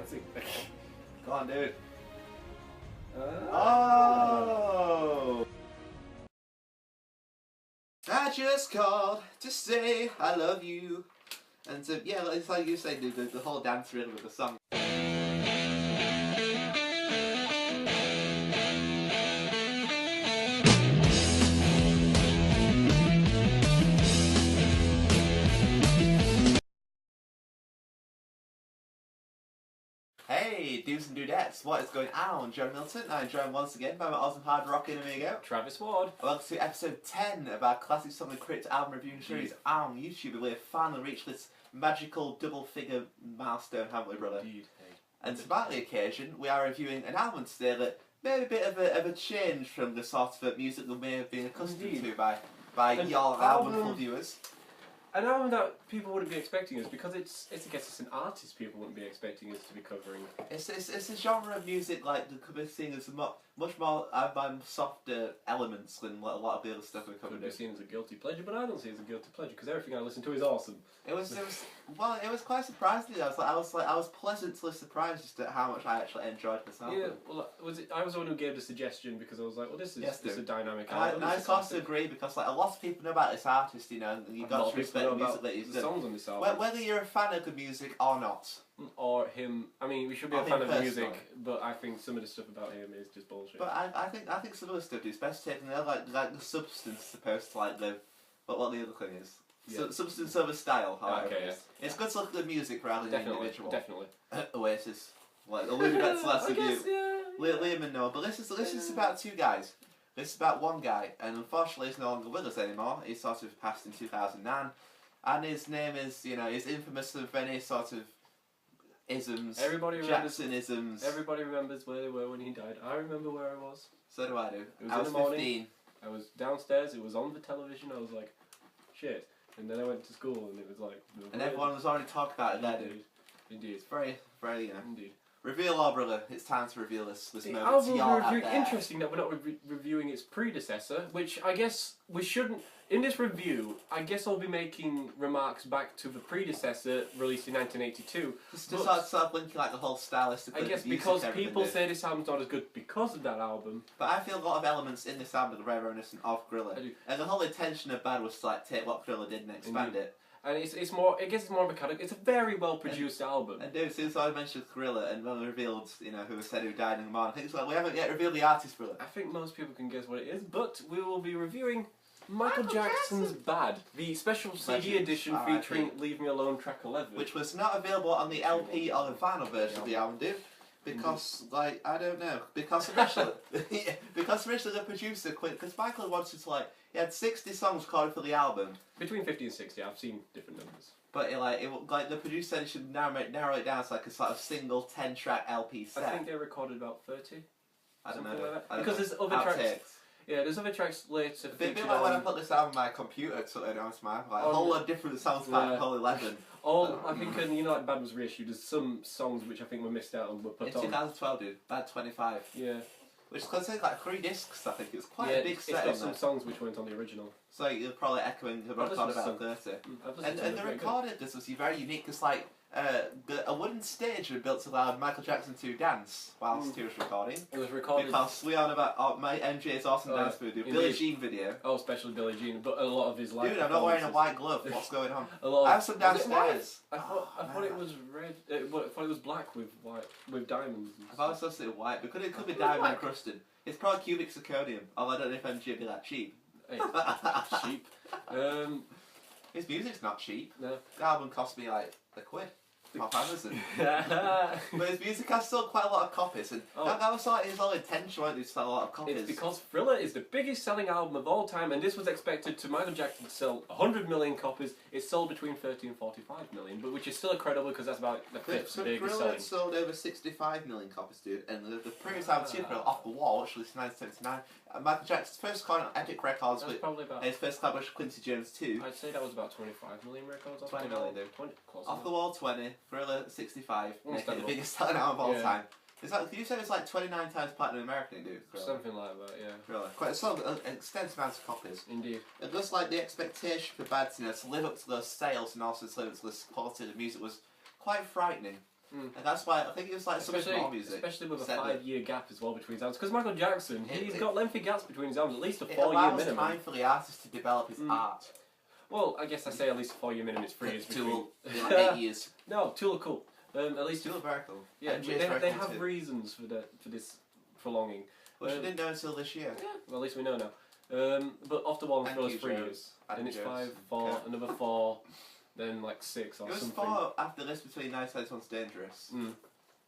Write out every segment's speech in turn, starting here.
can't sing. Go on, dude. Oh! I just called to say I love you. And so, yeah, it's like you say, dude, the whole dance rhythm of the song. Hey, dudes and dudettes, what is going on? John Milton, I'm joined once again by my awesome hard rocking amigo, Travis Ward. Welcome to episode 10 of our classic song and Crypt album review series on YouTube. We have finally reached this magical double-figure milestone, haven't we, brother? Indeed. Hey. And to mark the occasion, we are reviewing an album today that made a bit of a change from the sort of music we may have been accustomed to by your album viewers. An album that people wouldn't be expecting us, because it's I guess it's an artist people wouldn't be expecting us to be covering. It's a genre of music like that could be seen as much more softer elements than a lot of the other stuff we covered. Could be seen as a guilty pleasure, but I don't see it as a guilty pleasure because everything I listen to is awesome. It was quite surprising. I was pleasantly surprised just at how much I actually enjoyed this album. Yeah, well, I was the one who gave the suggestion because I was like, well, this is a dynamic album. I also agree because like a lot of people know about this artist, you know, and you got to respect the music that he's done. Songs on this album. Whether you're a fan of the music or not. Or him. I mean, we should be a fan of the music, but I think some of the stuff about him is just bullshit. But I think some of the stuff is best taken there, like the substance as opposed to like what the other thing is. Yeah. Substance over style. Okay, yeah. It's good to look at the music rather than the individual. Definitely. Oasis, like a little bit less of you. Yeah. Liam and Noah, but this is about two guys. This is about one guy, and unfortunately he's no longer with us anymore. He sort of passed in 2009, and his name is, you know, he's infamous of any sort of isms. Jackson-isms. Everybody remembers where they were when he died. I remember where I was. So do I do. I was 15. I was downstairs, it was on the television, I was like, shit. And then I went to school and it was like... And everyone was already talking about it there, dude. Indeed. It's very, you know. Indeed. Reveal our brother. It's time to reveal this moment. The album we're reviewing, interesting that we're not reviewing its predecessor, which I guess we shouldn't... In this review, I guess I'll be making remarks back to the predecessor, released in 1982. Just sort of linking like the whole stylistic. I guess because people say this album's not as good because of that album. But I feel a lot of elements in this album are very reminiscent of Gorilla. And the whole intention of Bad was to like take what Gorilla did and expand it. And it's more, I guess it's more mechanic. It's a very well produced album. And dude, since I mentioned Gorilla and when we revealed, you know, who said who died in the morning, I think it's like we haven't yet revealed the artist, brother. I think most people can guess what it is, but we will be reviewing Michael Jackson's Bad, the special CD edition featuring Leave Me Alone track 11. Which was not available on the LP or the vinyl version of the album, dude. Because, like, I don't know. Because originally, the producer quit, because Michael wanted to, like, he had 60 songs recorded for the album. Between 50 and 60, I've seen different numbers. But, like the producer said he should narrow it down to, like, a sort of single 10-track LP set. I think they recorded about 30. I don't know. Like that. Because there's other tracks. Yeah, there's other tracks later. A bit like when I put this album on my computer, so I don't smile. Like, a whole lot of different songs, like whole 11. I think, you know, like Bad was reissued, there's some songs which I think were missed out and were put on. In 2012, dude. Bad 25. Yeah. Which contains like 3 discs, I think. It's quite a big set. It's got some songs which weren't on the original. So you're probably echoing the recorded about 30. And the recorded this was very unique, because like, a wooden stage was built to allow Michael Jackson to dance whilst he was recording. It was recorded because we on about my MJ's awesome dance video, Billie Jean video. Oh, especially Billie Jean, but a lot of his live. Dude, I'm not wearing a white glove. What's going on? I have some downstairs. I thought it was red. I thought it was black with diamonds. I thought it was supposed to be white, but it could be diamond encrusted. It's probably cubic zirconium. Although I don't know if MJ would be that cheap. Hey, cheap. His music's not cheap. No. The album cost me like £1. Off Amazon. But his music has sold quite a lot of copies, and that was like his whole intention, right, to sell a lot of copies. It's because Thriller is the biggest selling album of all time, and this was expected to Michael Jackson to sell 100 million copies. It sold between 30 and 45 million, but which is still incredible because that's about the 5th biggest selling. Sold over 65 million copies, dude, and the previous album, Off the Wall, which was 1979, Michael Jackson's first con on Epic Records, with his first collaboration with Quincy Jones too. I'd say that was about 25 million records. 20 million, dude. 20, Off the Wall 20, Thriller 65, making the biggest selling album of all time. Is that, you said it's like 29 times platinum American, dude? Thriller. Something like that, yeah. Thriller. Quite an extensive amount of copies. Indeed. It looks like the expectation for Bad, you know, to live up to those sales and also to live up to this quality of music was quite frightening. And that's why I think it was like some more music. Especially with a 5-year gap as well between his albums. Because Michael Jackson, he's got lengthy gaps between his albums, at least a 4-year minimum. It allows time for the artist to develop his art. Well, I guess I say at least a 4-year minimum. It's 3 years between. Tool, like 8 years. No, Tool are cool. At least Tool are very cool. Yeah, they have reasons for this prolonging. Which we didn't know until this year. Yeah, well, at least we know now. But off the wall for those 3 years. Then it's 5, 4, another 4, then like 6 or something. It was 4 after this between 971's Dangerous.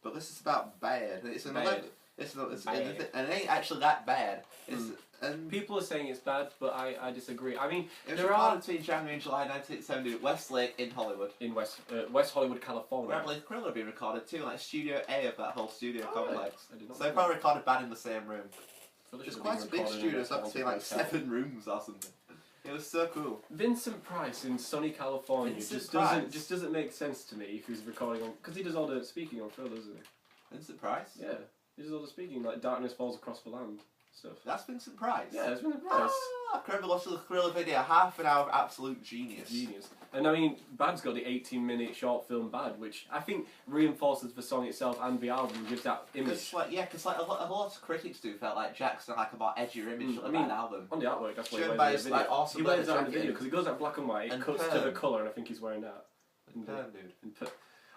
But this is about bad. It's an bad. And it ain't actually that bad. People are saying it's bad, but I disagree. I mean, it was recorded between January and July 1970 at Westlake in Hollywood. In West Hollywood, California. Where I believe Crypt had been recorded too, like Studio A of that whole studio complex. So they probably recorded Bad in the same room. It's quite a big studio, it's up to like 7 rooms or something. It was so cool. Vincent Price in sunny California just doesn't make sense to me if he's recording on, because he does all the speaking on Phil, doesn't he? Vincent Price? Yeah, he does all the speaking, like Darkness Falls Across the Land stuff. That's Vincent Price? Yeah, it's Vincent Price. Incredible, watched the Thriller video, half an hour of absolute genius. And I mean, Bad's got the 18-minute short film Bad, which I think reinforces the song itself and the album, gives that image. Because a lot of critics do felt like Jackson like a more edgier image of that album. On the artwork, that's what he wears in the video. He wears that in the video because he goes out black and white, and cuts to the colour, and I think he's wearing that. And perm, dude.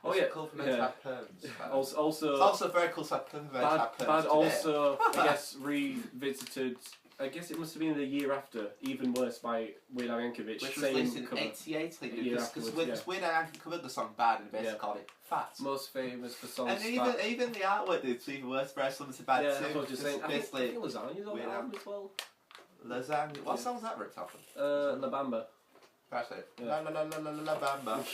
Oh yeah, cool for men to have perms. Also, it's also very cool to have perms. Bad also, I guess, revisited. I guess it must have been the year after, Even Worse by Weird Al Yankovic. Which was released in '88, I think. Because Weird Al Yankovic covered the song Bad and basically called it Fat. Most famous for songs. And even the artwork did Even Worse, very similar to Bad too. Yeah, that's what I was just saying. I think Lasagna's on the album as well. Lasagna. What song was that ripped off of? La Bamba. That's it. La Bamba.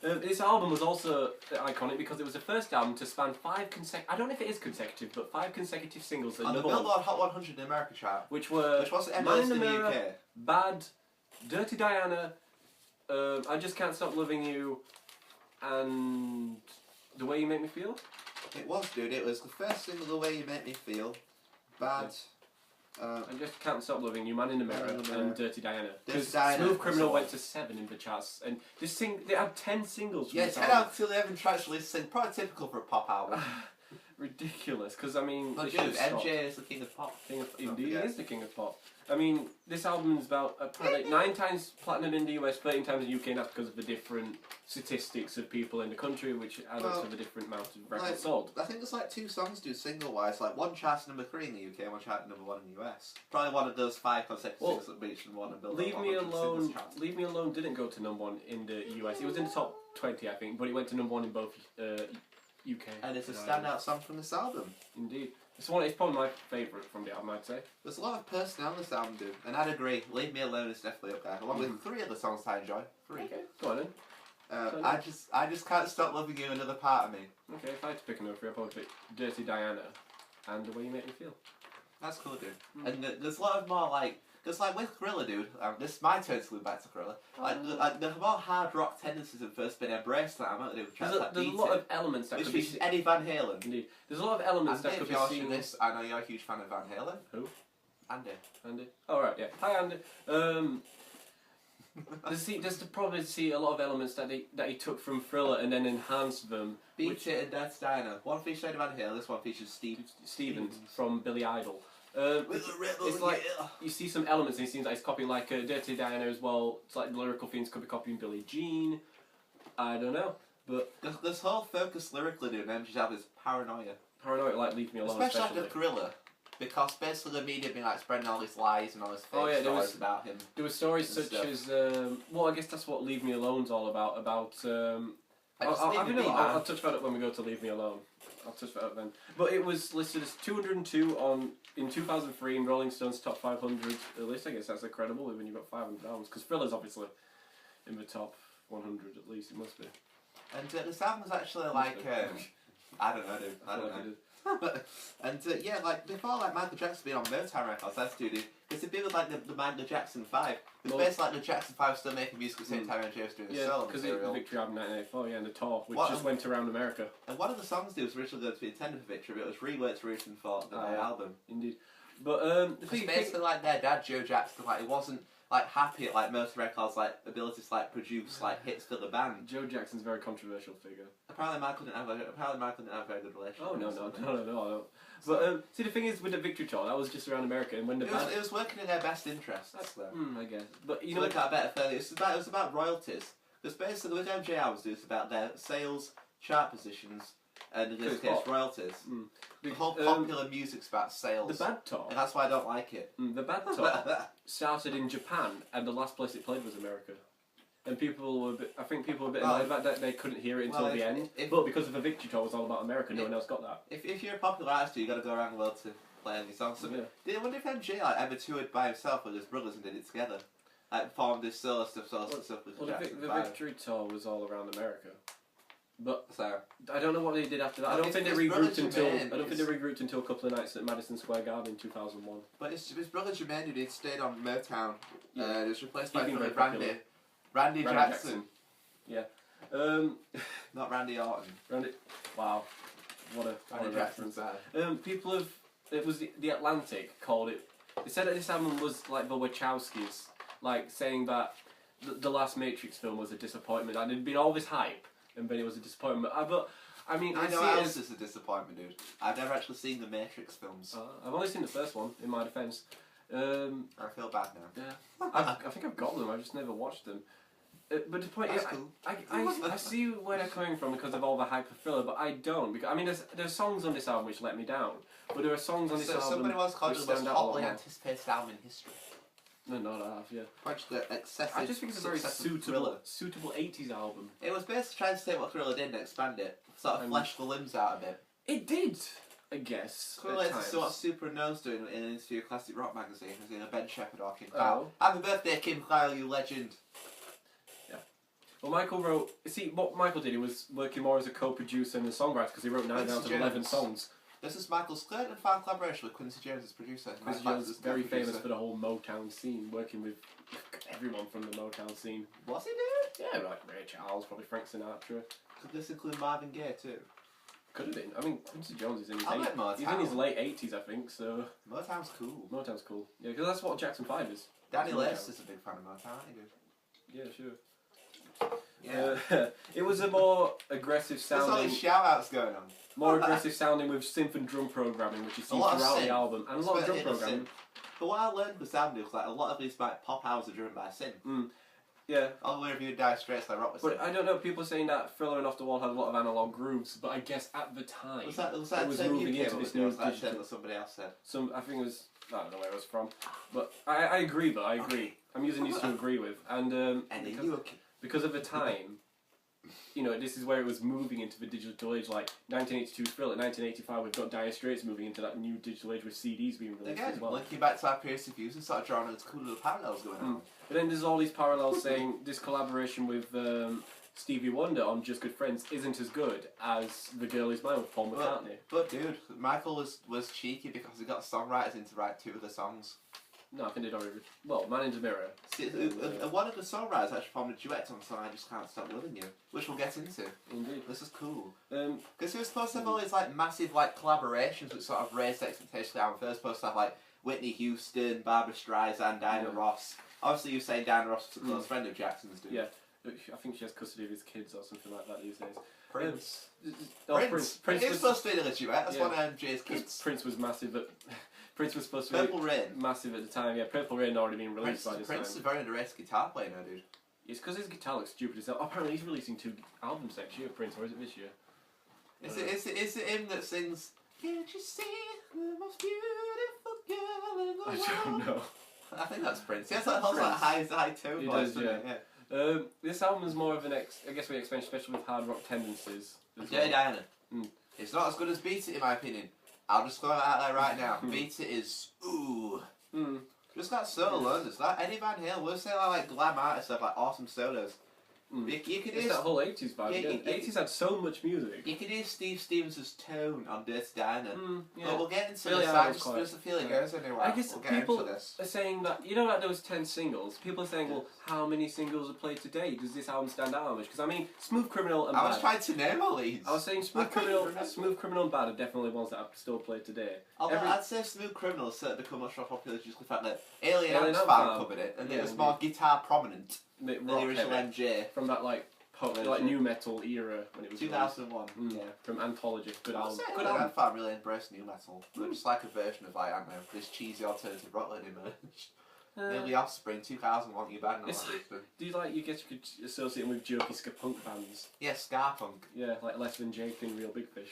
This album was also iconic because it was the first album to span 5 consecutive. I don't know if it is consecutive, but 5 consecutive singles. On the Billboard Hot 100 in America chart, which was Man in the Mirror, UK. Bad, Dirty Diana, I Just Can't Stop Loving You, and The Way You Make Me Feel. It was, dude. It was the first single, The Way You Make Me Feel, Bad. I Just Can't Stop Loving You, Man in the Mirror, and Dirty Diana. Because Smooth Criminal went to 7 in the charts, and they had 10 singles from this album. 10 out of 11 tracks released, probably typical for a pop album. Ridiculous, because I mean... But dude, MJ is the king of pop. Indeed, he is the king of pop. I mean, this album is about 9 times platinum in the US, 13 times in the UK, and that's because of the different statistics of people in the country, which adds up to the different amount of records sold. I think there's like 2 songs do single-wise, like one charts number 3 in the UK and one chart number 1 in the US. Probably one of those 5 consecutive singles that reached number 1 and Billboard. Leave Me Alone didn't go to number 1 in the US. It was in the top 20, I think, but it went to number 1 in both UK. And it's a standout song from this album. Indeed. It's probably my favourite from the album, I'd say. There's a lot of personality on this album, dude. And I'd agree, Leave Me Alone is definitely up there. Along with 3 other songs I enjoy. 3. Okay, go on then. I just Can't Stop Loving You, Another Part of Me. Okay, if I had to pick another 3, I'd probably pick Dirty Diana and The Way You Make Me Feel. That's cool, dude. And there's a lot of more like... Because like with Thriller, dude, this is my turn to look back to Thriller. Like the more hard rock tendencies have first been embraced now, haven't they? There's a lot of elements that which could be features Eddie Van Halen. Indeed. There's a lot of elements that could be seen. This, I know you're a huge fan of Van Halen. Who? Andy. Oh right, yeah. Hi Andy. There's probably see a lot of elements that he took from Thriller and then enhanced them. Beat It and Death Diner. One features Eddie Van Halen. This one features Stevens from Billy Idol. It's like you see some elements and it seems like it's copying like Dirty Diana as well. It's like the lyrical themes could be copying Billie Jean. I don't know, but this whole focus lyrically, dude, MJ's album is paranoia. Paranoia, like Leave Me Alone, especially the Thriller, because basically the media been like spreading all these lies and all this fake stories about him. There were stories such as well, I guess that's what Leave Me Alone's all about. I'll touch about it when we go to Leave Me Alone. I'll touch that up then. But it was listed as 202 in 2003 in Rolling Stone's top 500 list. I guess that's incredible when you've got 500 albums. Because Thriller's obviously in the top 100 at least. It must be. And this album's actually like I don't know, dude. I don't know. And yeah, like before, like Michael Jackson being on Motown Records, that's dude. Because it'd be with like the Michael Jackson 5. It's basically like the Jackson 5 still making music at the same time MJ was doing the solo material. Because the Victory album 1984, and the tour, which just went around America. And one of the songs was originally going to be intended for Victory, but it was reworked originally for the album. Indeed. But the thing basically like their dad, Joe Jackson, like it wasn't like happy at like most records like abilities to like produce like hits for the band. Joe Jackson's a very controversial figure. Apparently Michael didn't have a very good relationship. Oh no. But see, the thing is with the Victory Tour, that was just around America, and when the it was working in their best interests. I guess. But you to know, look at a better failure. It was about royalties. Because basically with MJ albums, it's about their sales, chart positions, and in this case royalties. The whole popular music's about sales. The Bad Tour. And that's why I don't like it. The Bad Tour started in Japan, and the last place it played was America. And people were I think people were a bit annoyed about that. They couldn't hear it until the end. But because of the Victory Tour was all about America, no one else got that. If you're a popular artist, you got to go around the world to play any songs. So I wonder if MJ like ever toured by himself with his brothers and did it together, like performed this solo stuff with Jackson. The Victory Tour was all around America. But I don't know what they did after that. I don't think they regrouped until a couple of nights at Madison Square Garden in 2001. But his brother Jermaine, who stayed on Motown, it was replaced by Randy Jackson. Yeah. Not Randy Orton. Wow. What a reference. People have... It was the Atlantic called it... They said that this album was like the Wachowskis, like saying that the last Matrix film was a disappointment. And there'd been all this hype, and then it was a disappointment. But, I mean... I know what else is a disappointment, dude. I've never actually seen the Matrix films. I've only seen the first one, in my defence. I feel bad now. Yeah. I think I've got them, I've just never watched them. But the point is, cool. I see where they're coming from because of all the hype for Thriller, but I don't. Because I mean, there's songs on this album which let me down, but there are songs on this album somebody once called it the most hotly anticipated album in history. No, not half, yeah. Actually, excessive. I just think it's a very suitable 80s album. It was basically trying to take what Thriller did and expand it, sort of flesh the limbs out a bit. It did, I guess. Clearly, it's what Super Nose doing in an interview with Classic Rock magazine, as in a Ben Shepherd or Kim Kyle. Happy birthday, Kim Kyle, you legend. Well, Michael wrote... See, what Michael did, he was working more as a co-producer and a songwriter because he wrote 9 out of 11 songs. This is Michael's third and final collaboration with Quincy Jones as producer. Quincy Jones is very famous for the whole Motown scene, working with everyone from the Motown scene. Was he there? Yeah, like Ray Charles, probably Frank Sinatra. Could this include Marvin Gaye too? Could have been. I mean, Quincy Jones is in his late 80s, I think, so... Motown's cool. Motown's cool. Yeah, because that's what Jackson 5 is. Danny Lewis is a big fan of Motown, ain't he? Yeah, sure. Yeah. It was a more aggressive sounding... There's all these shout-outs going on. More aggressive sounding with synth and drum programming, which you see throughout the album. And a lot of drum programming. But what I learned with sound was like a lot of these pop albums are driven by synth. Yeah. All the way reviewed Dire Straits like rock with synth. But I don't know, people saying that Thriller and Off the Wall had a lot of analog grooves, but I guess at the time was that it was moving into this new digital. That somebody else said. I think it was... I don't know where it was from. But I agree, though, I agree. I'm using these to agree with. And because of the time... You know, this is where it was moving into the digital age, like 1982 Thriller, 1985 we've got Dire Straits moving into that new digital age with CDs being released as well. Linking back to our previous reviews and sort of drawing those cool little parallels going on. But then there's all these parallels saying this collaboration with Stevie Wonder on Just Good Friends isn't as good as The Girl Is Mine with Paul McCartney. But dude, Michael was cheeky because he got songwriters in to write 2 of the songs. No, I think they'd already... Well, Man in the Mirror. See, one of the songwriters actually formed a duet on the song I Just Can't Stop Loving You, which we'll get into. Indeed. This is cool. Because he was supposed to have all these like massive like collaborations which sort of raised expectations for the album. First supposed to have like Whitney Houston, Barbra Streisand, Diana Ross. Obviously you say Diana Ross was a close friend of Jackson's, dude. Yeah. I think she has custody of his kids or something like that these days. Prince. Prince was supposed to be in a duet. That's one of MJ's kids. Prince was massive, but Prince was supposed to Purple Rain. Massive at the time. Yeah, Purple Rain had already been released by this time. Prince is a very underrated guitar player now, dude. It's because his guitar looks stupid as hell. Apparently he's releasing 2 albums next year, Prince, or is it this year? Is it him that sings, "Can't you see the most beautiful girl in the world"? I don't know. I think that's Prince. He has that whole high tone voice, doesn't it? This album is more of an we expand, especially with hard rock tendencies. Diana. It's not as good as Beat It, in my opinion. I'll just throw it out there right now. Beat It is ooh. Just that solo alone, it's like Eddie Van Halen. We'll say like glam artists have like awesome solos. You could it's that whole 80s vibe again. 80s had so much music. You could hear Steve Stevens' tone on Dirty Diner. Yeah. But we'll get into Billy this. I just feel it goes anywhere. I guess people are saying that, like there was 10 singles. People are saying, well, how many singles are played today? Does this album stand out much? Because I mean, Smooth Criminal and Bad. I was trying to name all these. I was saying Smooth Criminal and Bad are definitely ones that are still played today. I'd say Smooth Criminal has certainly become much more popular just the fact that Alien Ant Farm covered it, and it was more guitar prominent than the original MJ. From that like new metal era when it was 2001. Yeah, from Anthology. Good album. Good album. Ant Farm really embraced new metal. But just like a version of I Am Now, this cheesy alternative rock that emerged. Nearly Offspring, 2001, you bad now. Do you guess you could associate them with jerky ska punk bands? Yeah, ska punk. Yeah, like Less Than Jake and Real Big Fish.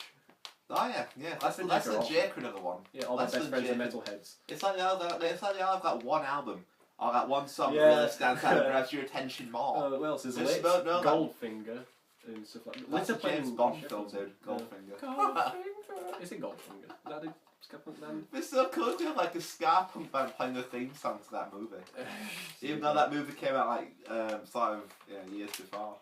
Oh yeah. Less Than Jake, another one. Yeah, all my best friends are metalheads. It's like they all have that one album. Or that one song that really stands out and grabs your attention more. What else is it? Goldfinger and stuff like that. That's a James Bond film, dude. Goldfinger. Is it Goldfinger? Is that a ska punk band? It's so cool to have like a ska punk band playing the theme song to that movie. Even though that movie came out like years before.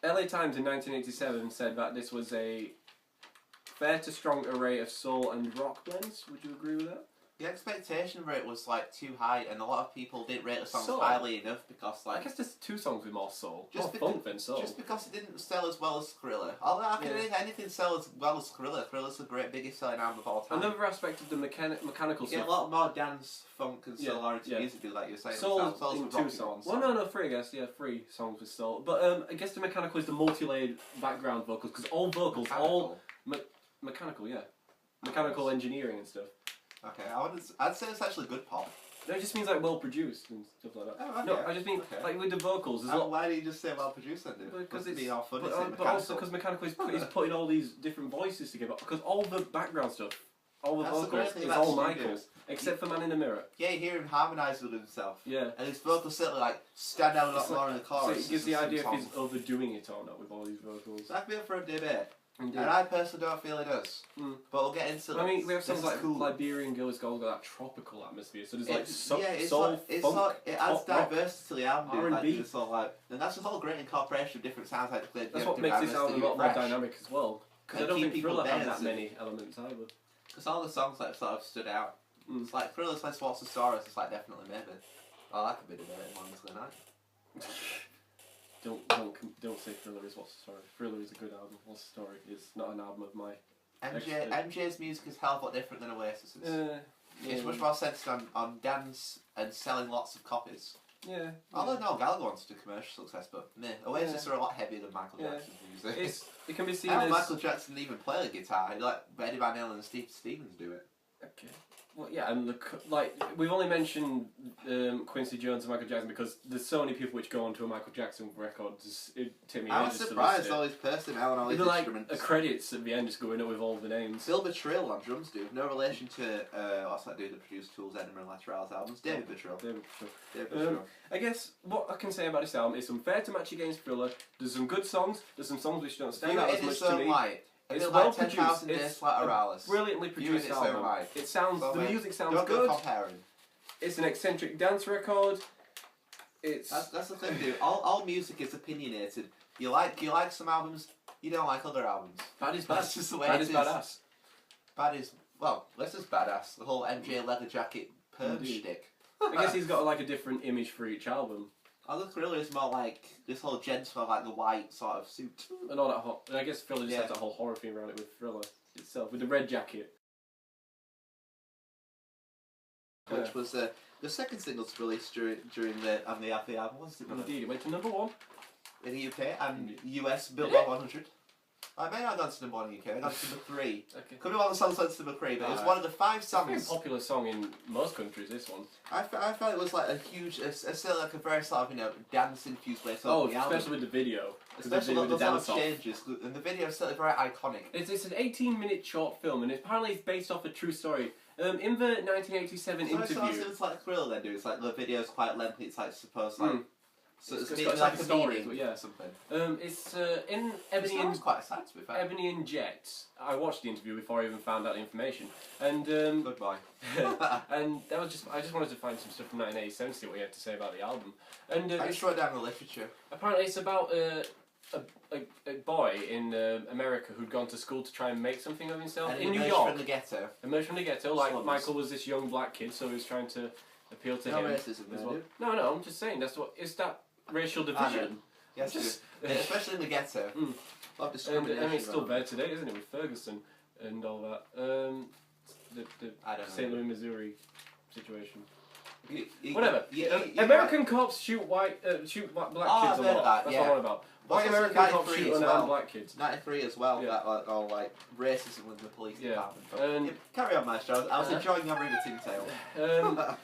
LA Times in 1987 said that this was a fair to strong array of soul and rock blends. Would you agree with that? The expectation rate was like too high, and a lot of people didn't rate the songs highly enough because like. I guess there's two songs with more soul, more funk than soul. Just because it didn't sell as well as Thriller. Although anything sell as well as Thriller. Thriller's the biggest selling album of all time. Another aspect of the mechanical stuff. Yeah, a lot more dance, funk, and soul-oriented music, like you're saying. Soul in 2 songs. Well, no, 3 I guess. Yeah, 3 songs with soul. But I guess the mechanical is the multi-layered background vocals because all vocals, mechanical, yeah, mechanical engineering and stuff. Okay, I'd say it's actually good pop. No, it just means like well produced and stuff like that. Oh, okay. No, I just mean like with the vocals. Why do you just say well produced then, dude? Because it's all fun. But also because mechanical is putting all these different voices together. Because all the background stuff, all the vocals, is all Michael's, except for Man in the Mirror. Yeah, you hear him harmonise with himself. Yeah. And his vocals certainly like stand out a lot more in the chorus. So it gives the idea if he's overdoing it or not with all these vocals. That could be up for a debate. Indeed. And I personally don't feel it does. But we'll get into I mean, we have songs like Liberian Girls got that tropical atmosphere, so there's like it adds diversity to the album. R&B. And that's the whole great incorporation of different sounds. That's what makes this album a lot more dynamic as well. Because I don't think Thriller has that many elements either. Because all the songs like sort of stood out. It's like Thriller's like What's the Story? It's like definitely maybe. Oh, that could be debated on Wednesday night. Don't say Thriller is What's the Story. Thriller is a good album. What's the Story is not an album of my. MJ's music is hell of a lot different than Oasis's. It's much more centred on dance and selling lots of copies. Yeah. Although no, Gallagher wants to do commercial success, but Oasis are a lot heavier than Michael Jackson's music. It can be seen as Michael Jackson didn't even play the guitar. He let Eddie Van Halen and Steve Stevens do it. Okay. Well, yeah, and we've only mentioned Quincy Jones and Michael Jackson because there's so many people which go onto a Michael Jackson record. I was surprised all his personnel and all his instruments. Like credits at the end just going up with all the names. Bill Betrayal on drums, dude. No relation to what's that dude that produced Tool's Edinburgh and Lateral's albums? David Betrayal. I guess what I can say about this album is some fair to match against Thriller. There's some good songs. There's some songs which don't stand out as much to me. It's well produced. It's brilliantly produced album. It sounds. The music sounds good. It's an eccentric dance record. That's the thing, dude. All music is opinionated. You like some albums. You don't like other albums. Bad is bad. That's just the way it is. Badass. Bad is this is badass. The whole MJ leather jacket perm shtick. I guess he's got like a different image for each album. The Thriller is more like this whole gentle, like the white sort of suit. And all that I guess Thriller just has that whole horror theme around it with Thriller itself, with the red jacket. Which was the second single to release during the album, wasn't it? Indeed, it went to #1. In the UK and US Billboard 100. I may not have gone to #1 in the UK, I got to #3. Okay. Could be one of the songs went to #3, but it's one of the 5 songs. It's a very popular song in most countries, this one. I felt it was like a huge, still like a very sort of, dance-infused way to the album. Especially with the video. Especially with the dance changes, and the video is still very iconic. It's an 18-minute short film, and apparently it's based off a true story. In the 1987 interview... It's like Thriller then, dude. It's like the video's quite lengthy, it's like supposed So it's got like a story, but yeah, something. It's in Ebony and quite sad, to be fair. Ebony and Jet. I watched the interview before I even found out the information, and goodbye. and that was I just wanted to find some stuff from 1987 to see what he had to say about the album. And I just wrote down the literature. Apparently, it's about a boy in America who'd gone to school to try and make something of himself in New York. From the ghetto. Emerged from the ghetto, like Michael was this young black kid, so he was trying to appeal to him. Racism, as well. No, I'm just saying that's what it's that racial division. Yes, especially in the ghetto. A lot of discrimination. And it's still there today, isn't it, with Ferguson and all that. The St. Louis, Missouri situation. Whatever. American cops shoot black kids a lot. That's what I'm on about. White American cops shoot unarmed black kids. 93 as well. Yeah. That like racism with the police department. And carry on, Maestro. I was enjoying your riveting tale.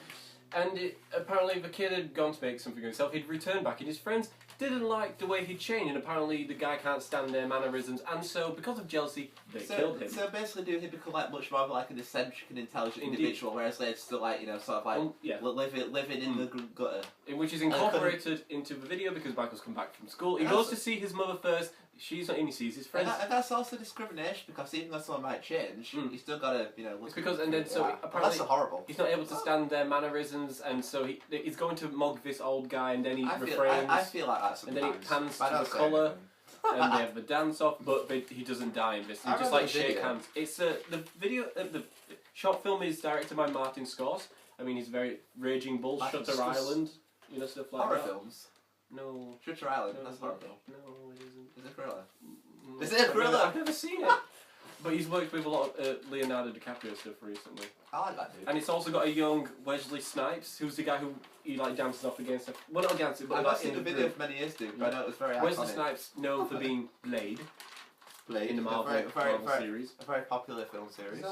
And apparently the kid had gone to make something of himself. He'd returned back, and his friends didn't like the way he'd changed, and apparently the guy can't stand their mannerisms, and so because of jealousy, they killed him. So basically, do he become like much more of like an eccentric and intelligent individual, whereas they're still like sort of like living in the gutter, which is incorporated into the video because Michael's come back from school. He goes to see his mother first. She's not in. He sees his friends. And that's also discrimination because even though someone might change, you still gotta look. It's because apparently that's horrible. He's not able to stand their mannerisms, and so he's going to mug this old guy, and then he refrains. I feel like that sometimes. And then he pans to the colour, and they have the dance off, but he doesn't die in this. He just like shake hands. It's the video. The short film is directed by Martin Scorsese. I mean, he's very Raging Bull, Shutter Island, stuff like horror that. films. No. Shutter Island. That's horrible. No, it isn't. Is it a thriller? Is it a thriller? I've never seen it. But he's worked with a lot of Leonardo DiCaprio stuff recently. I like that dude. And it's also got a young Wesley Snipes, who's the guy who he dances off against. Well, not dances, but I've not seen the video for many years, dude. But I know it was very iconic. Wesley Snipes known for being Blade in the Marvel series. A very popular film series.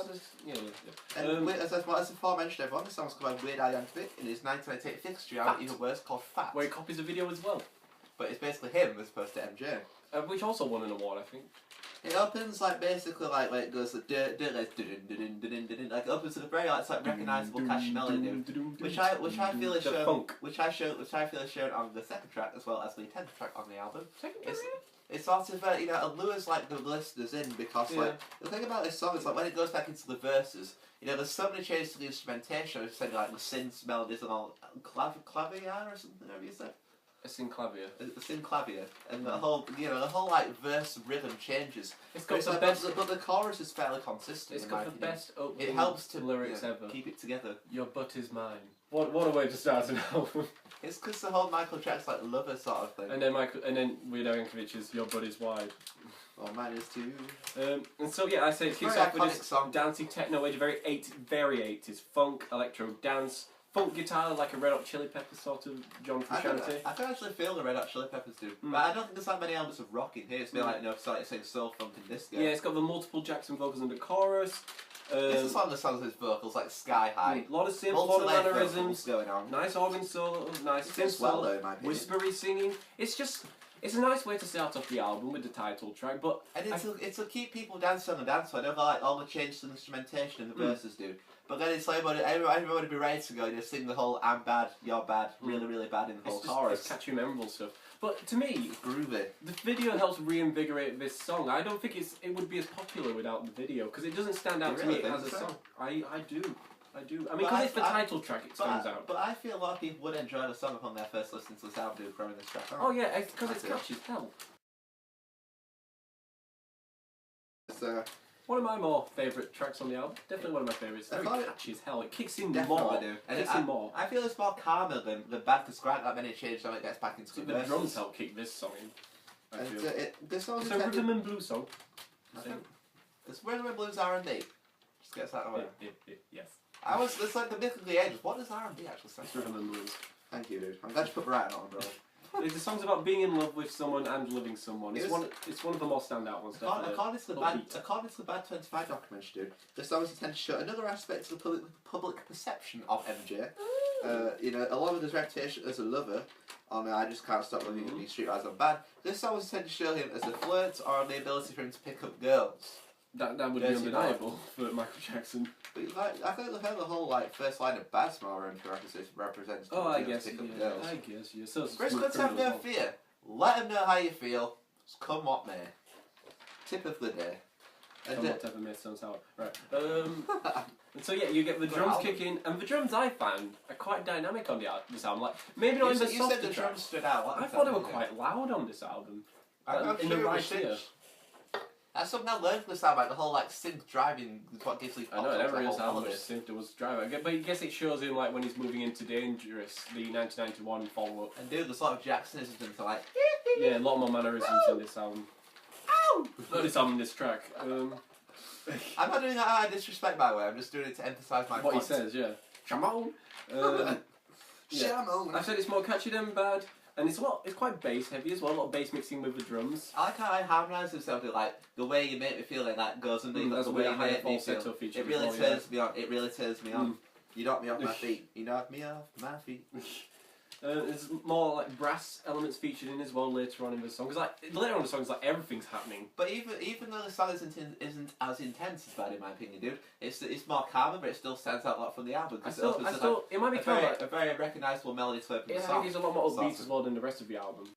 And as aforementioned, everyone, the song's called Weird Al Yankovic in his 1998 fixture album, even worse, called Fat. Where he copies the video as well. But it's basically him as opposed to MJ. Which also won an award, I think. It opens basically like it goes like it opens with a very recognisable catchy melody, which I feel is shown on the second track as well as the 10th track on the album. It sort of it lures the listeners in because the thing about this song is when it goes back into the verses, there's so many changes to the instrumentation. It's saying the synths, melodies, and all clavier or something. Have you said? A synclavier. A synclavier, and the whole verse rhythm changes. It's got the best, but the chorus is fairly consistent. It's got the best opening. It helps to lyrics ever. Keep it together. Your butt is mine. What a way to start an album. It's because the whole Michael track's like lover sort of thing. And then Weird Al Yankovic's Your Butt is wide. Oh, mine is too. And so I say it kicks off with this dancing techno edge, very 80s funk, electro dance. Funk guitar like a Red Hot Chili Peppers sort of John Frusciante. I can actually feel the Red Hot Chili Peppers do, but I don't think there's that many elements of rock in here. It's saying soul funk and disco. Yeah, it's got the multiple Jackson vocals in the chorus. This is one of the songs with his vocals like sky high. A lot of synths, a lot of mannerisms going on. Nice organ solo, nice synth solo, whispery singing. It's a nice way to start off the album with the title track, but it'll keep people dancing on the dance floor. I don't like all the changes in the instrumentation and the verses do. But then it's like everybody would be ready to go and just sing the whole "I'm bad, you're bad, really, really bad" in the whole chorus. It's catchy, memorable stuff. But to me, groovy. The video helps reinvigorate this song. I don't think it would be as popular without the video because it doesn't stand out to me as a song. I do. I mean, because it's the title track, it stands out. But I feel a lot of people would enjoy the song upon their first listen to this album growing this track. Oh yeah, because it's catchy as hell. One of my more favourite tracks on the album. Definitely one of my favourites. It's very catchy as hell. It kicks in more. More. I feel it's more calmer than bad because Grant that many changes when it gets back into the verses. drums help kick this song in. This song's a rhythm and blues song. It's rhythm and blues R&B. Just gets that away. Yes. It's like the myth of the ages. What does R&B actually say? It's rhythm and blues. Thank you, dude. I'm glad you put the right on, bro. The song's about being in love with someone and loving someone. It's one of the more standout ones. According to the Bad 25 documentary, dude, the songs intend to show another aspect of the public perception of MJ. Along with his reputation as a lover, on I Just Can't Stop Loving You, Streetwise I'm Bad. This song was intended to show him as a flirt or the ability for him to pick up girls. That would be undeniable for Michael Jackson. But like, I think the whole like first line of Bad Smile around for episodes represents. Oh, I guess, yeah. So Chris Goods have no fear. Let them know how you feel. Just come what may. Tip of the day. And whatever may sound sour. Right. And so yeah, you get the drums kicking, and the drums I found are quite dynamic on this album. Like maybe not in the softer said the drums stood out. I thought they were quite loud on this album. In the right ear. That's something I learned from this album, like the whole like synth driving is what gives you. I know, never realised how much synth was driving. But I guess it shows in like when he's moving into Dangerous, the 1991 follow-up. And dude, there's a lot of Jacksonisms into like. Yeah, a lot more mannerisms in this album. Ow! Not this album, this track. I'm not doing that out of disrespect, by the way. I'm just doing it to emphasise my what points. He says, yeah. Shamon. Shamon. I said it's more catchy than Bad. And it's quite bass heavy as well, a lot of bass mixing with the drums. I like how I harmonise themselves with like the way you make me feel like that goes underneath the way you make me feel. It really turns me on. It really turns me on. You knock me off my feet. You knock me off my feet. There's more like brass elements featured in as well later on in the song. Because like later on in the song, it's like everything's happening. But even though the song isn't as intense as Bad in my opinion, dude, it's more calmer, but it still stands out a lot from the album. It might be a very recognisable melody to open the song. I think it's a lot more upbeat as well than the rest of the album.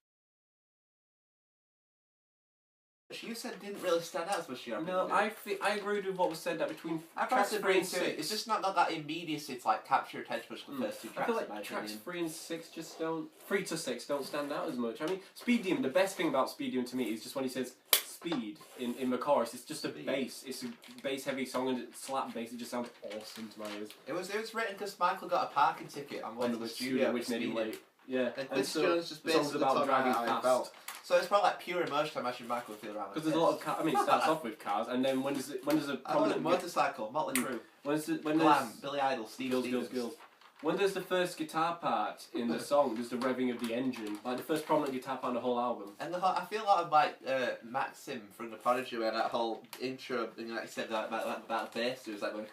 You said didn't really stand out as much. No, I agreed with what was said that between tracks 3 and 6. It's just not that immediacy to like capture attention much for the first two tracks. I feel like tracks 3 and 6 just don't. 3 to 6 don't stand out as much. I mean, Speed Demon. The best thing about Speed Demon to me is just when he says speed in the chorus. It's just a bass. It's a bass-heavy song and it's slap bass. It just sounds awesome to my ears. It was written because Michael got a parking ticket on one of the studio, which made him late. Yeah, and so Jones just basically about driving fast. So it's probably like pure emotion. I imagine Michael would feel around. Because there's a lot of I mean, it starts off with cars, and then when does a prominent motorcycle, Motley Crue, when Glam, Billy Idol, Steve Girls. When there's the first guitar part in the song, there's the revving of the engine, like the first prominent guitar part in the whole album. And I feel a lot of like Maxim from the Prodigy, where that whole intro thing, like you said, about bass, it was like going.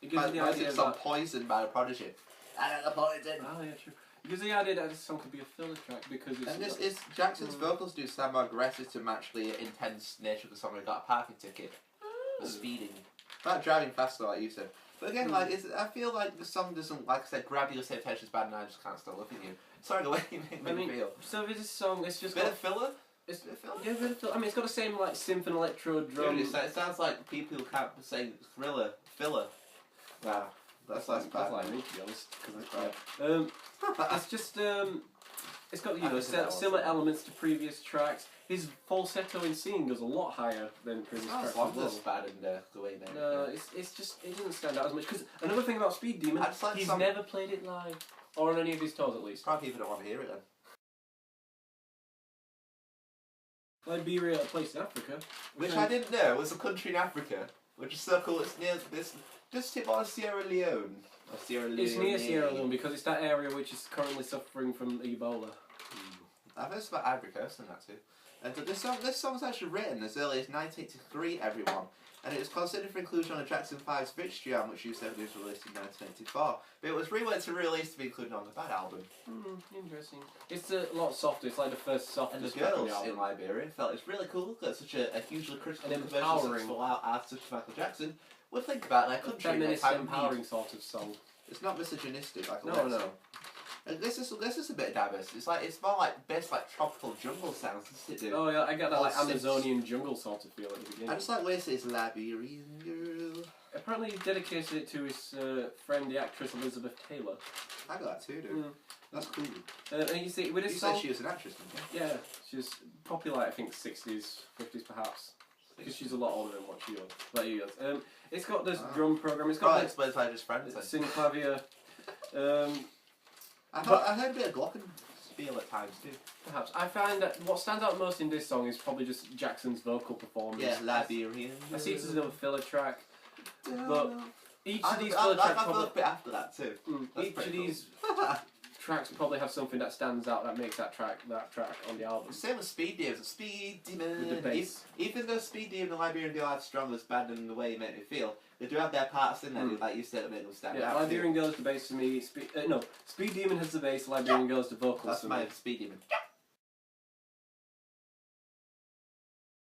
It gives you the idea that Poisoned by the Prodigy. I got the poison. Oh yeah, true. Because the idea that this song could be a filler track because it's... And this is Jackson's vocals do sound more aggressive to match the intense nature of the song. We got a parking ticket, the speeding, about driving faster, like you said. But again, like I feel like the song doesn't, like I said, grab you the same attention as Bad, and I just can't stop loving you. Sorry, the way you make me feel. So with this song, it's just bit of filler. It's a bit of filler. Yeah, bit of filler. I mean, it's got the same like synth and electro drum. Dude, it sounds like people who can't say filler. Wow. That's like me, to be honest. It's just it's got similar elements to previous tracks. His falsetto in singing goes a lot higher than previous tracks. It's not as bad in the way they. No, it's just it doesn't stand out as much. Because another thing about Speed Demon, he's never played it live or on any of his tours at least. Probably people don't want to hear it then. Liberia, a place in Africa, which I didn't know was a country in Africa, which is so cool. It's near this. Just tip on Sierra Leone. It's near Sierra Leone because it's that area which is currently suffering from Ebola. I've heard about Ivory Coast and that too. And this song was actually written as early as 1983, everyone. And it was considered for inclusion on the Jackson 5's Victory album, which U7 was released in 1984. But it was reworked to release to be included on the Bad album. Interesting. It's a lot softer. It's like the first softest. And the girls in Liberia felt it's really cool that such a hugely critical and empowering artist such as Michael Jackson would think about their country. Feminist, empowering sort of song. It's not misogynistic like no. And this is a bit diverse. It's more like best like tropical jungle sounds, isn't it, dude? Oh yeah, I get that like Amazonian jungle sort of feel at the beginning. I just like where it says Liberian girl. Apparently he dedicated it to his friend, the actress Elizabeth Taylor. I got that too, dude. That's cool. And you see, with this song, said she was an actress, didn't you? Yeah, she was popular, I think, 60s, 50s perhaps. Because she's a lot older than what she was. Like you guys. It's got this drum program. It's got explains why just friends. Synclavier. I heard a bit of glockenspiel at times too. Perhaps. I find that what stands out most in this song is probably just Jackson's vocal performance. Yeah, Liberian. I see it as another filler track. But each of these filler tracks probably... a bit after that too. Each of these tracks probably have something that stands out that makes that track on the album. Same with Speed Demon. Speed Demon. With the bass. Even though Speed Demon and Liberian Girl are strong as Bad in the way you make me feel, they do have their parts in there, like you said, that make them stand out. Liberian Girl is the bass for me. Speed Demon has the bass, Liberian Girl is the vocals. That's my Speed Demon.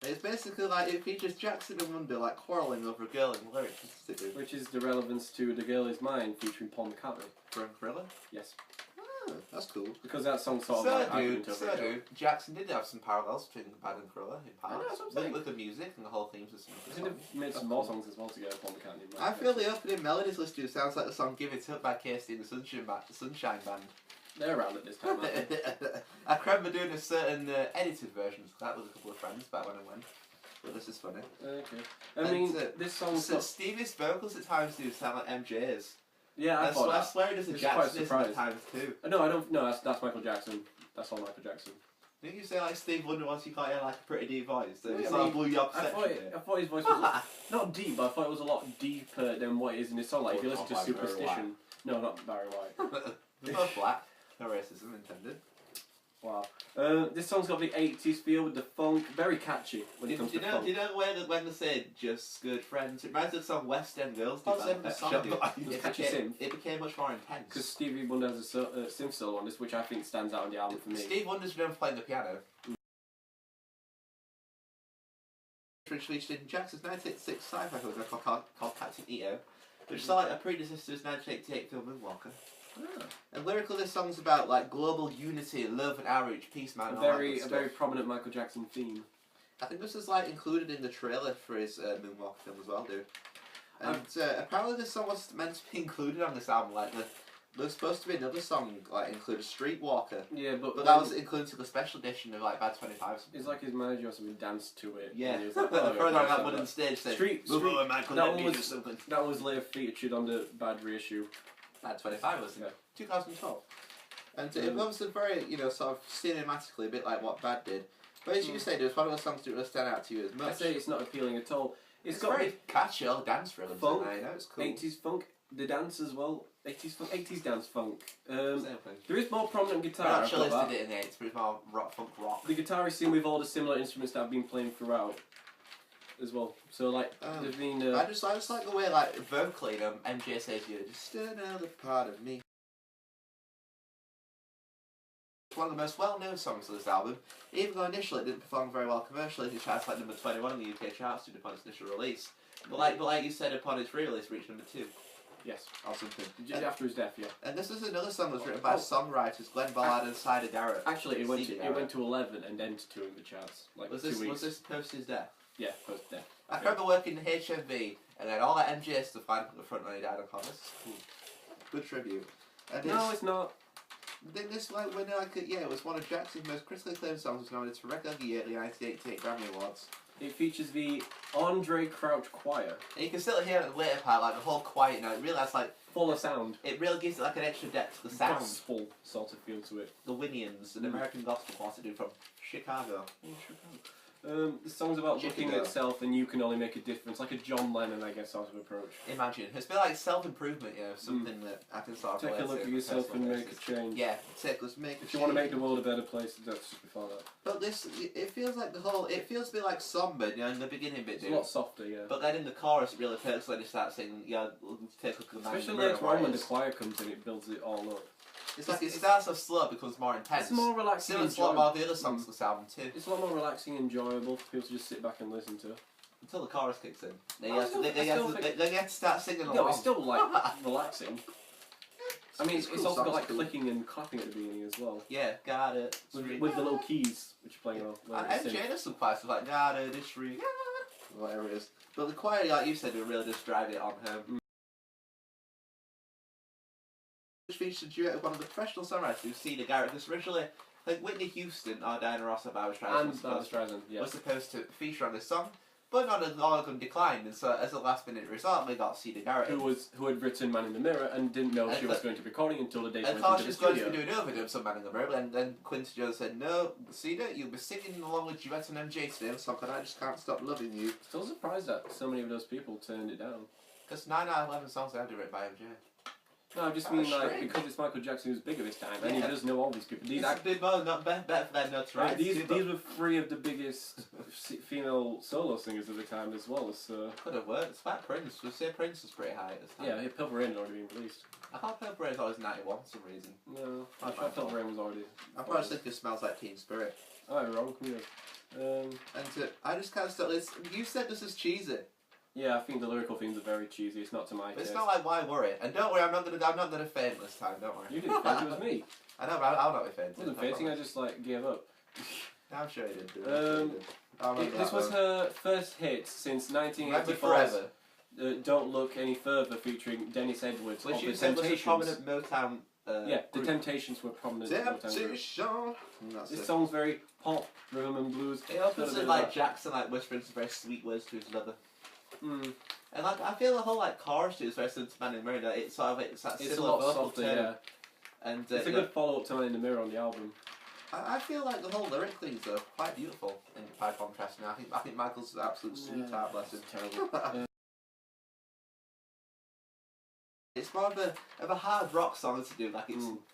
It's basically like it features Jackson and Wonder like quarrelling over a girl in the lyrics. Which is the relevance to The Girl Is Mine featuring Paul McCartney. From Thriller? Yes. Oh, that's cool. Because that song's sort of dude, Jackson did have some parallels between Bad and Thriller in parts. With the music and the whole themes of some of the songs. He made some more songs as well together, Paul McCartney. I feel the opening melodies listed sounds like the song Give It Up by Kirsty and the Sunshine Band. They're around at this time, aren't they? I remember doing a certain edited version, so that was a couple of friends back when I went. But this is funny. Okay. I mean, this song's so Stevie's vocals at times do sound like MJ's. Yeah, I swear he does a Jackson at times too. No, I don't. No, that's Michael Jackson. That's all Michael Jackson. Didn't you say like Steve Wonder once you can't hear like a pretty deep voice? So it's like blew you up. I thought his voice was not deep, but I thought it was a lot deeper than what it is in his song. Like if you listen to Superstition, no, not Barry White. They're both black. No racism intended. Wow. This song's got the 80s feel with the funk, very catchy when it comes to funk. Do you know when they say just good friends? It reminds me of the song West End Girls. It became much more intense. Because Stevie Wonder has a synth solo on this, which I think stands out on the album for me. Steve Wonder's known for playing the piano. Which released in Jackson's 1986 sci-fi film called Captain EO, which saw like a predecessor to his 1988 film Moonwalker. Ah. And lyrically, this song's about like global unity, love and outreach, peace, man. A very prominent Michael Jackson theme. I think this is like included in the trailer for his Moonwalker film as well, dude. And apparently, this song was meant to be included on this album. Like there's supposed to be another song like included Streetwalker. Yeah, but that was included to the special edition of like Bad 25. It's like his manager or something danced to it. Yeah, and he was like, further on that wooden stage saying, that was later featured on the Bad reissue. Bad 25 was it? 2012. And it was a very, sort of cinematically a bit like what Bad did. But as you said, it was one of those songs that didn't really stand out to you as much. I say it's not appealing at all. It's got very catchy old dance rhythms funk, in there, it's cool. 80s funk, the dance as well. 80s dance funk. There is more prominent guitar. Not sure did it in the 80s, but it's more funk rock. The guitar is seen with all the similar instruments that have been playing throughout as well. So like there's been I just like the way like vocally MJ says you're just another part of me. It's one of the most well-known songs of this album, even though initially it didn't perform very well commercially. It charts like number 21 in the UK charts upon its initial release. But like you said, upon its re-release, reached number 2. Yes, or something. After his death, yeah. And this is another song that was written by songwriters Glenn Ballard and Cider Garrett. Actually, it went to 11 and then to 2 in the charts. Like was 2 weeks. Was this post his death? Yeah, post death. I remember working in HMV and then all that MJ stuff lined up at the front when he died on Thomas. Good tribute. And no, it's not. Then this it was one of Jackson's most critically acclaimed songs. Was nominated for Record of the Year at the 1988 Grammy Awards. It features the Andre Crouch Choir. And you can still hear it in the later part, like the whole choir. It really has like full of sound. It really gives it like an extra depth to the sound. Gospel sort of feel to it. The Winians, an American gospel quartet from Chicago. The song's about looking at itself and you can only make a difference, like a John Lennon, I guess, sort of approach. Imagine. It's a bit like self-improvement, something that I can sort of take a look at yourself and make a change. Yeah, let's make a change. If you want to make the world a better place, that's just before that. But it feels like it feels a bit like somber, in the beginning bit, It's a lot softer, yeah. But then in the chorus it really perks when you start singing, take a look at the man. Especially later on when the choir comes in, it builds it all up. It's like it starts off slow, becomes more intense. It's more relaxing. It's a lot more of the other songs of this album too. It's a lot more relaxing and enjoyable for people to just sit back and listen to. Until the chorus kicks in. They get to start singing along. No, it's still like relaxing. I mean, it's also got like clicking and clapping at the beginning as well. Yeah, got it. With the little keys which are playing on. MJ does some parts like got it, this ring, whatever it is. But the choir, like you said, will really just drive it on home. Which featured a duet with one of the professional songwriters who's Cedar Garrett. This originally, Whitney Houston or Diana Ross or Barbra Streisand was supposed to feature on this song, but not as all of them declined, and so as a last minute result, we got Cedar Garrett. Who had written Man in the Mirror and didn't know she was going to be recording until the day she went into the studio. And thought she was going to be doing overdubs of Man in the Mirror, and then Quincy Jones said, "No, Cedar, you'll be singing along with duet and MJ today, so I just can't stop loving you." Still surprised that so many of those people turned it down. Because 9 out of 11 songs I had written by MJ. No, I just mean like because it's Michael Jackson who's bigger this time, and he does know all these people. These not better for their notoriety. These were 3 of the biggest female solo singers of the time as well. So could have worked. It's about Prince. We say Prince was pretty high at this time. Yeah, Purple Rain had already been released. I thought Purple Rain was always 91 for some reason. No, I thought Purple Rain was already. I'm probably thinking it Smells Like Teen Spirit. Oh, wrong. Yeah. I just can't stop this. You said this is cheesy. Yeah, I think the lyrical themes are very cheesy. It's not to my taste. It's not like why worry. And don't worry, I'm not gonna faint this time. Don't worry. You didn't faint. It was me. I know, but I'll not be fainting. I wasn't fainting. I just like gave up. I'm sure you did. This was her first hit since 1984. Forever. Don't Look Any Further, featuring Dennis Edwards. Which of you the said Temptations. was a prominent Motown. The Temptations were prominent. Temptation. This song's very pop, rhythm and blues. It opens with like Jackson like whispering some very sweet words to his lover. Mm. And like I feel the whole like chorus is very similar to Man in the Mirror. It's sort of it's that it's similar a lot vocal softer, tone. yeah. And it's a good follow up to Man in the Mirror on the album. I feel like the whole lyric things are quite beautiful by contrast. And I think Michael's an absolute sweetheart, bless him. Terrible. It's more of a hard rock song to do. Like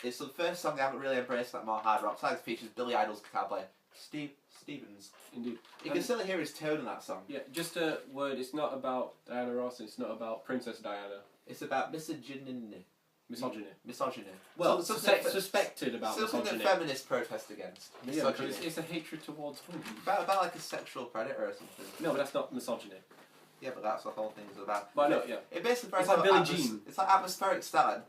it's the first song I haven't really embraced that more hard rock song. It features Billy Idol's guitar player Steve Stevens. Indeed. You can still hear his tone in that song. Yeah, just a word. It's not about Diana Ross. It's not about Princess Diana. It's about misogyny. Misogyny. Well, suspected about something misogyny. that feminists protest against. Yeah, it's a hatred towards women. About like a sexual predator or something. No, but that's not misogyny. Yeah, but that's the whole thing is about. But no, yeah. It basically it's like Billie Jean. It's like atmospheric style,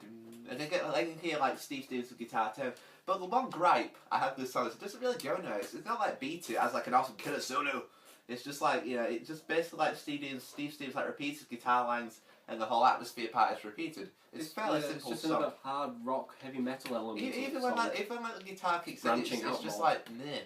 and they can hear like Steve Stevens' guitar tone. But the one gripe I have with this song is it doesn't really go nowhere. It's not like beat it as like an awesome killer solo. It's just like it's just basically like Steve Stevens like repeats his guitar lines and the whole atmosphere part is repeated. It's fairly simple. It's just song. another hard rock, heavy metal element. Even when the guitar kicks in, it's just like meh.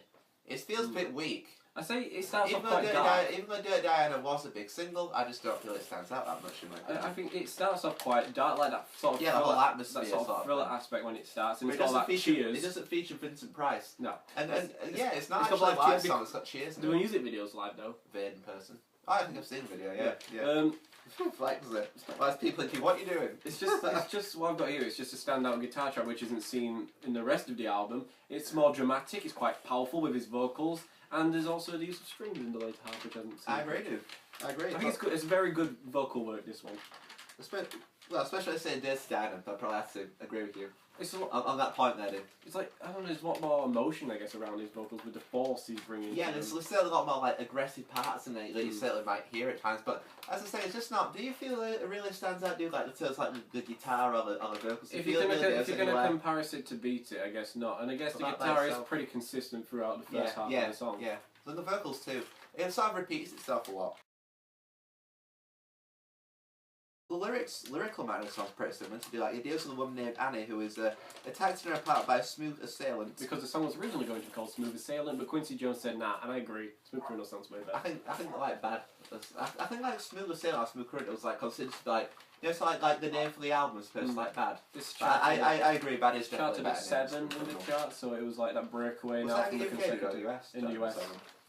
It feels a bit weak. I say it starts off quite dark. Even though Dirty Diana was a big single, I just don't feel it stands out that much in my opinion. I think it starts off quite dark, like that sort of the whole atmosphere, that sort of thriller aspect when it starts, and it's got that Cheers. It doesn't feature Vincent Price. No. And it's not actually a live song. It's got Cheers. The music videos live though. In person. Oh, I think I've seen the video. Yeah. Flex it. Why is people thinking, what are you doing? It's just what I've got here. It's just a standout guitar track which isn't seen in the rest of the album. It's more dramatic. It's quite powerful with his vocals. And there's also the use of strings in the later half, which I haven't seen. I agree. I think it's good. It's very good vocal work, this one. Especially saying Dirty Diana, I probably have to agree with you. It's a lot, on that point there, dude. It's like, I don't know, there's a lot more emotion, I guess, around his vocals with the force he's bringing. Yeah, there's still a lot more like aggressive parts in it that you certainly might hear at times. But as I say, it's just not. Do you feel it really stands out, dude? Like the terms like the guitar or the vocals. If you're gonna compare it to Beat It, I guess not. And I guess the guitar is pretty consistent throughout the first half of the song. Yeah, and the vocals too. It sort of repeats itself a lot. The lyrical matter of the song is pretty similar. To be like, it deals with a woman named Annie who is attacked in her apartment by a smooth assailant. Because the song was originally going to be called Smooth Assailant, but Quincy Jones said nah, and I agree. Smooth Criminal sounds way better. I think like bad. I think like Smooth Assailant or Smooth Criminal was like considered like it's like the name for the album is supposed to like bad. I agree. Bad is definitely better. Charted at 7 in the chart, so it was like that breakaway now from the consecutive in the US.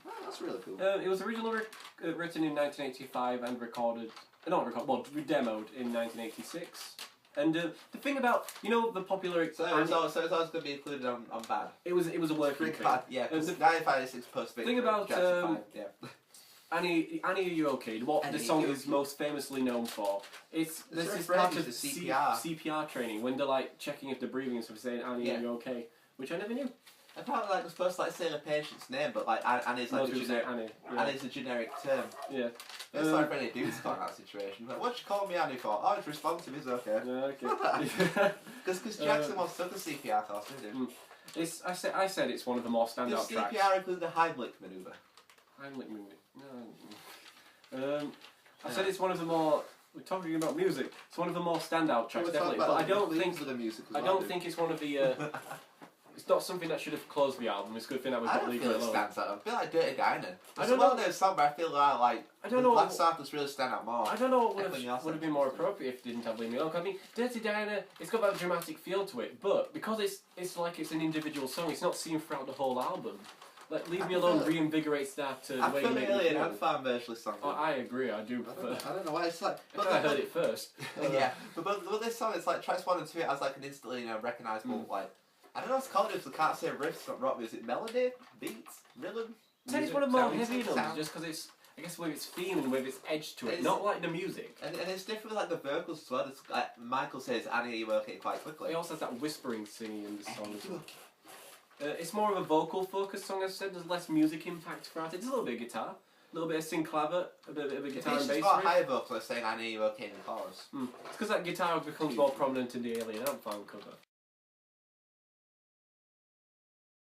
Oh, that's really cool. It was originally written in 1985 and recorded. Demoed in 1986. And the thing about, the popular... So it's always going to be included on Bad. It was a working thing. Bad, yeah, because 1986 post thing about Annie, Are You Okay? What the song is most famously known for. There's this part of CPR training when they're like checking if they're breathing and stuff, saying Annie, Are You Okay? Which I never knew. Apparently, like, we're supposed to like say the patient's name, but like Annie's like Annie's a generic term. Yeah. It's like any dude's got that situation. Like, what you call me Annie for? Oh, it's responsive. It's okay. Okay. Because Jackson once took the CPR course, didn't he? I said it's one of the more standout tracks. Does CPR include the Heimlich maneuver? Heimlich maneuver. No. I said it's one of the more. We're talking about music. It's one of the more standout tracks, definitely. But I don't think. I don't think it's one of the. It's not something that should have closed the album. It's a good thing that we've got Leave It Alone. I stands out. I feel like Dirty Diana. It's a well-known song, but I feel like Black Sabbath really stand out more. I don't know what would have been more appropriate if it didn't have Leave Me Alone. I mean, Dirty Diana, it's got that dramatic feel to it, but because it's like it's an individual song, it's not seen throughout the whole album. Like, Leave Me Alone reinvigorates that I way feel you like make me an feel. unfound version of this song. Oh, I agree, I do prefer. I don't know why it's like. But I heard it first. Yeah, but this song, it's like tracks 1 and 2, it has like an instantly recognisable like. I don't know what to call it because I can't say riffs, it's not rock music. Melody, beats, rhythm. I'd say it's one of the more heavier ones, just because it's, I guess, with its theme and with its edge to it, not like the music. And it's different with like the vocals as well. It's, like, Michael says, Annie, are you okay, quite quickly. He also has that whispering singing in the song as well. It's more of a vocal focused song, as I said. There's less music impact throughout it. There's a little bit of guitar, a little bit of synclaver, a bit of a guitar and bass. It's got higher vocals saying Annie, are you okay in the chorus. It's because that guitar becomes more prominent in the Alien Ant Farm cover.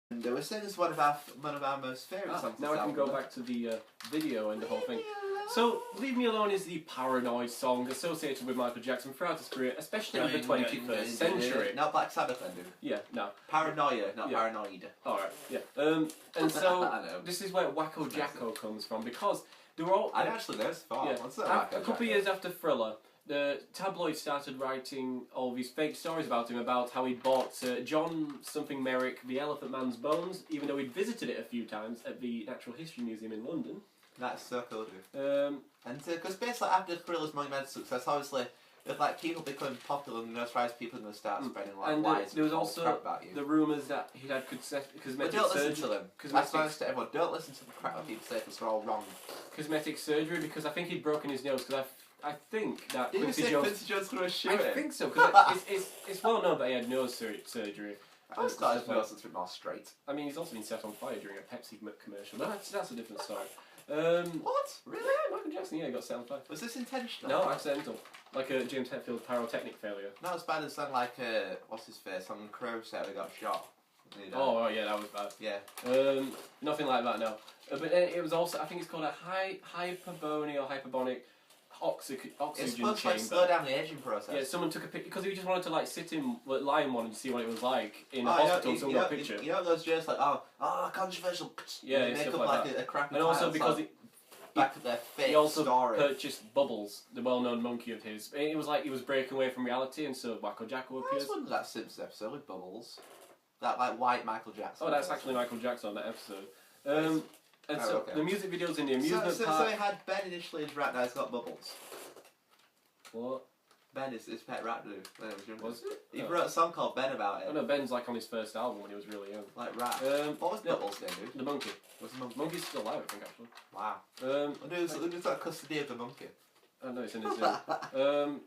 And we're saying this is one of our most favourite songs. Now I can go back to the video and the whole thing. So, Leave Me Alone is the paranoid song associated with Michael Jackson throughout his career, especially in the 21st century. Not Black Sabbath then, dude. Yeah, no. Paranoia, not paranoid. Alright, yeah. And so, this is where Wacko Jacko comes from, because they were all... I actually know this far. What's that? A couple of years after Thriller, the tabloid started writing all these fake stories about him, about how he'd bought John something Merrick, the Elephant Man's bones, even though he'd visited it a few times at the Natural History Museum in London. That's so cool, dude. And because basically after Thriller's monumental success, obviously, if like people become popular and notorious, people are going to start spreading like lies. There was also about you. The rumours that he had cosmetic but don't listen to them. That's nice to everyone. Don't listen to the crap that people say because they're all wrong. Cosmetic surgery, because I think he'd broken his nose, because I think that Did Quincy you say Jones... Quincy Jones going to shoot I him? think so, because it's well known that he had nose surgery. I was glad his nose was a bit more straight. I mean, he's also been set on fire during a Pepsi commercial. That's a different story. What? Really? Yeah, Michael Jackson, he got set on fire. Was this intentional? No, accidental. Like a James Hetfield pyrotechnic failure. Not as bad as then like, what's his face, on Crow set who got shot. Oh, yeah, that was bad. Yeah. Nothing like that, no. But it was also, I think it's called a hyperbonic oxygen it's supposed chamber. To slow down the aging process. Yeah, someone took a picture, because he just wanted to like sit in, lie in one and see what it was like in a hospital, someone got a picture. You know those jokes like, controversial, yeah, they make stuff up like a crappy and also because back to their fake he also story. purchased Bubbles, the well-known monkey of his. It was like he was breaking away from reality, and so Wacko Jacko appears. That's one of that Simpsons episode with Bubbles. That like white Michael Jackson. Oh, that's actually Michael Jackson on that episode. The music videos in the amusement park. So he had Ben initially as rat, now he's got Bubbles. What? Ben is his pet rat dude. Was it? He wrote a song called Ben about it. Oh no, Ben's like on his first album when he was really young. Like rat. What was Bubbles name, dude? The monkey. Was the monkey? Monkey's still alive, I think, actually. Wow. Who's got custody of the monkey? Oh no, it's in his zoo.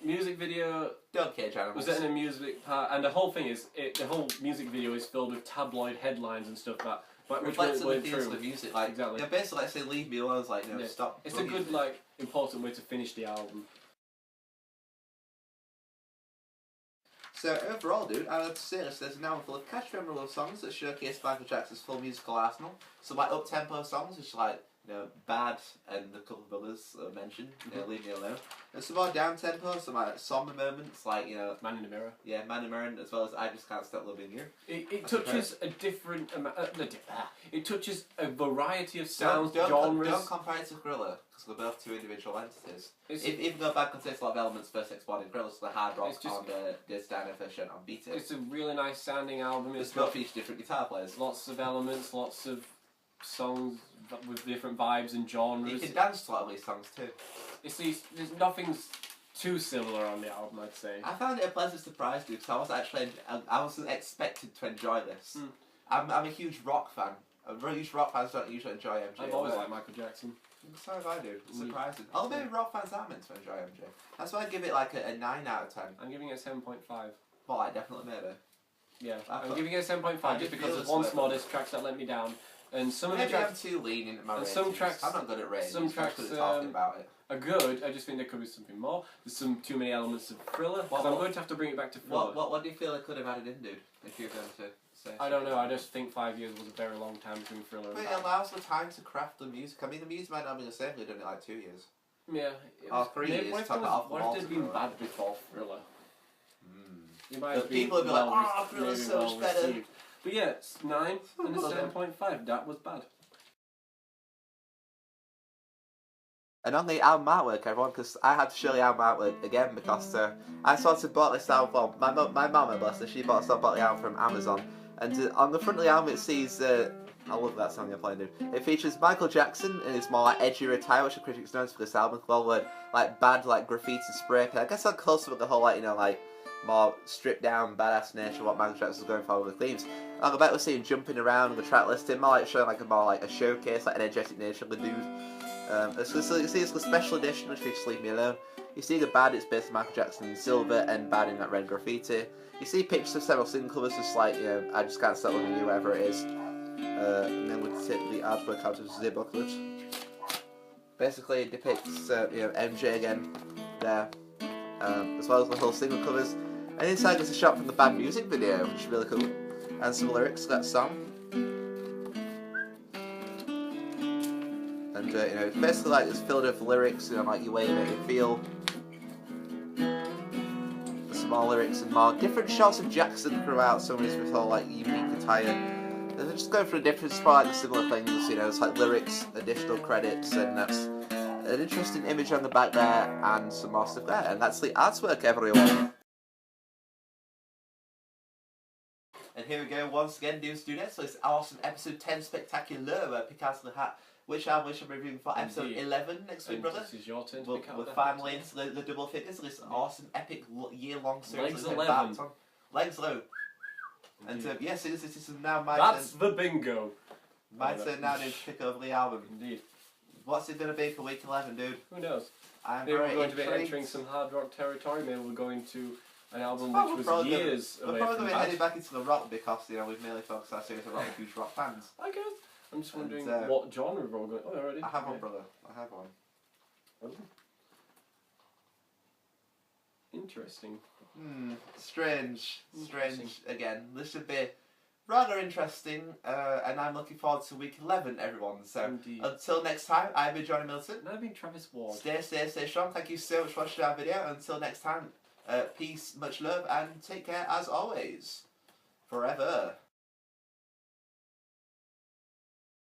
Music video. Don't cage animals. Was it in a music part? And the whole thing is, the whole music video is filled with tabloid headlines and stuff that. Which weren't true. The music, like, exactly. Yeah, basically, like, say, Leave Me Alone, like, stop. It's a good, like, important way to finish the album. So, overall, dude, I would say there's an album full of catchy memorable songs that showcase Michael Jackson's full musical arsenal. Some, like, up-tempo songs, which, like, Bad and a couple of others that I mentioned, Leave Me Alone. And some more down-tempo, some, like, somber moments, like, Man in the Mirror. Yeah, Man in the Mirror, as well as I Just Can't Stop Loving You. It touches a different amount... it touches a variety of sounds, genres... Don't compare it to Thriller, because they're both two individual entities. Even though Bad contains a lot of elements first explored in Thriller, so the hard rock on the Stand Up Show on Beat It. It's a really nice sounding album. It's got each different guitar players. Lots of elements, lots of songs with different vibes and genres. You can dance to a lot of these songs too. There's nothing's too similar on the album, I'd say. I found it a pleasant surprise, dude, because I wasn't expected to enjoy this. I'm a huge rock fan. Huge rock fans don't usually enjoy MJ. I've always liked Michael Jackson. So have I, dude. It's surprising. Although maybe rock fans are meant to enjoy MJ. That's why I give it like a 9 out of 10. I'm giving it a 7.5. Well, I definitely maybe. Yeah, I'm giving it a 7.5 just because there's one modest tracks that let me down. And some of the tracks... I'm too lenient in my ratings. Some tracks... I'm not good at ratings. Some tracks talking about it. Are good, I just think there could be something more. There's some too many elements of Thriller, because I'm going to have to bring it back to Thriller. What do you feel I could have added in, dude, if you're going to say... I don't know, I just think 5 years was a very long time between Thriller and But it allows the time to craft the music. I mean, the music might not be the same, they've done it like 2 years. Yeah. Or 3 years, what if they'd been bad before Thriller? People would be like, Thriller's so much better. But yeah, it's 9 and a 7.5, that was bad. And on the album artwork, everyone, because I had to show the album artwork again because I sort of bought this album from my mum, bless her, she bought the album from Amazon. And on the front of the album it sees, I love that song you're playing, dude. It features Michael Jackson in his more like edgy attire, which the critics known for this album, well, like bad like graffiti spray paint. I guess that's close with the whole like, you know, like more stripped down badass nature of what Michael Jackson was going for with the themes. Like, I bet we'll see him jumping around on the track listing, more like showing like a showcase, like energetic nature of the dude. So you see it's a special edition which features Leave Me Alone. You see the bad, it's based on Michael Jackson in silver and bad in that red graffiti. You see pictures of several single covers, just like, you know, I Just Can't Stop Loving You, whatever it is. And then we take the artwork out of the booklet. Basically it depicts, you know, MJ again there, as well as the whole single covers. And inside there's a shot from the band music video, which is really cool. And some lyrics to that song. And, you know, it's basically like it's filled with lyrics, you know, like your way you make it feel. Some more lyrics and more different shots of Jackson throughout some of his with all like unique attire. And they're just going for a different spot, like the similar things, you know, it's like lyrics, additional credits, and that's an interesting image on the back there, and some more stuff there. And that's the artwork, everyone. And here we go once again, dear students. So it's awesome episode 10 spectacular. Pick out of the hat. Which album we should be reviewing for episode 11 next week, brother? This is your turn to pick out. We're finally into the double figures of this awesome, epic, year-long series. Legs 11. Legs low. And yes, this is now my That's turn. the bingo. My turn now to pick over the album. Indeed. What's it going to be for week 11, dude? Who knows? Maybe we're going to be entering some hard rock territory. Maybe we're going to an album which was years away. We're probably going to be heading back into the rock because, you know, we've mainly focused our series on huge rock fans. I guess. I'm just wondering what genre we're all going. Oh, already. I have one, brother. I have one. Oh. Interesting. Strange again. This should be rather interesting, and I'm looking forward to week 11, everyone. So Indeed. Until next time, I've been Johnny Milton. And I've been Travis Ward. Stay strong. Thank you so much for watching our video. Until next time, peace, much love, and take care as always. Forever.